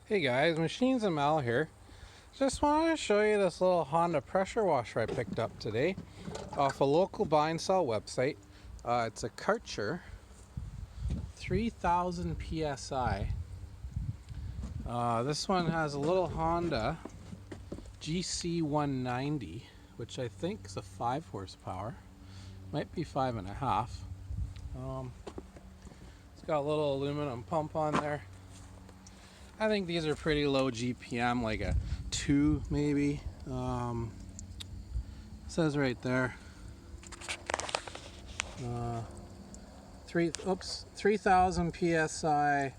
Hey guys, Machines and Mal here. Just wanted to show you this little Honda pressure washer I picked up today off a local buy and sell website. It's a Karcher 3000 PSI. This one has a little Honda GC 190, which I think is a 5 horsepower. Might be 5.5. It's got a little aluminum pump on there. I think these are pretty low GPM, like a 2 maybe. Says right there 3000 PSI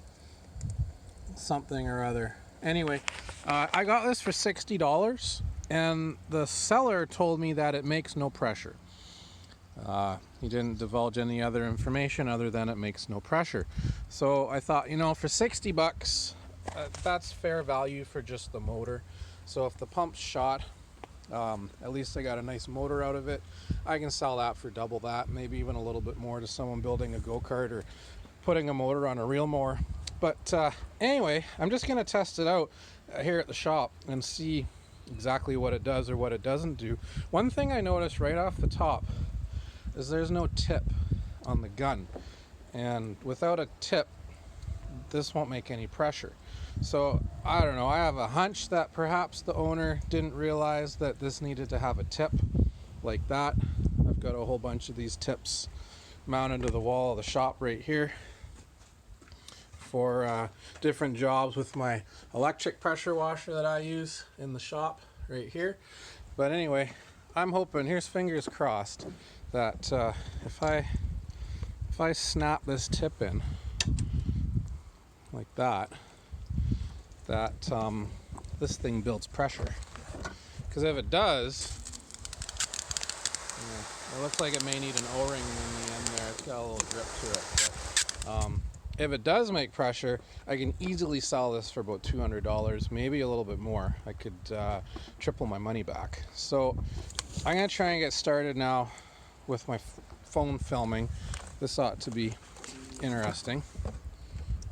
something or other. Anyway, I got this for $60 and the seller told me that it makes no pressure. He didn't divulge any other information other than it makes no pressure. So I thought, you know, for 60 bucks, that's fair value for just the motor. So if the pump's shot, at least I got a nice motor out of it. I can sell that for double that, maybe even a little bit more to someone building a go-kart or putting a motor on a reel mower. But anyway, I'm just going to test it out here at the shop and see exactly what it does or what it doesn't do. One thing I noticed right off the top is there's no tip on the gun, and without a tip this won't make any pressure. So I don't know, I have a hunch that perhaps the owner didn't realize that this needed to have a tip like that. I've got a whole bunch of these tips mounted to the wall of the shop right here for different jobs with my electric pressure washer that I use in the shop right here. But anyway, I'm hoping, here's fingers crossed, that if I snap this tip in like that this thing builds pressure. Because if it does, it looks like it may need an O-ring in the end there. It's got a little grip to it. But, if it does make pressure, I can easily sell this for about $200, maybe a little bit more. I could triple my money back. So I'm going to try and get started now with my phone filming. This ought to be interesting.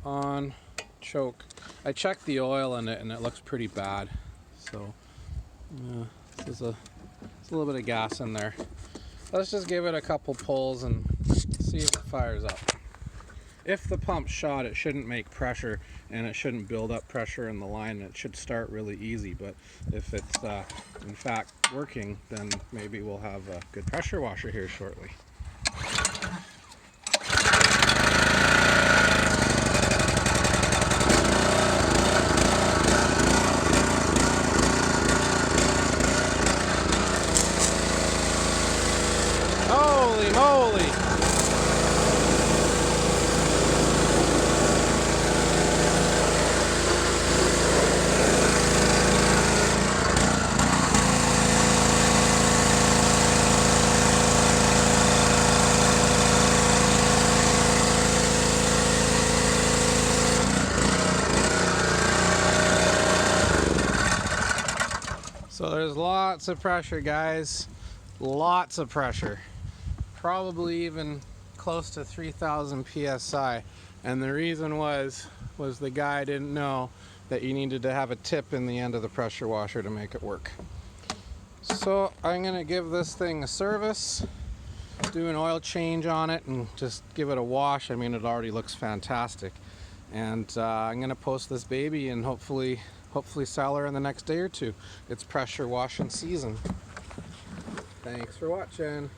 On choke. I checked the oil in it and it looks pretty bad. So there's a little bit of gas in there. Let's just give it a couple pulls and see if it fires up. If the pump's shot, it shouldn't make pressure and it shouldn't build up pressure in the line. It should start really easy, but if it's in fact working, then maybe we'll have a good pressure washer here shortly. Holy moly! So there's lots of pressure, guys. Lots of pressure. Probably even close to 3000 PSI. And the reason was the guy didn't know that you needed to have a tip in the end of the pressure washer to make it work. So I'm gonna give this thing a service, do an oil change on it, and just give it a wash. I mean, it already looks fantastic. And I'm gonna post this baby and hopefully sell her in the next day or two. It's pressure washing season. Thanks for watching.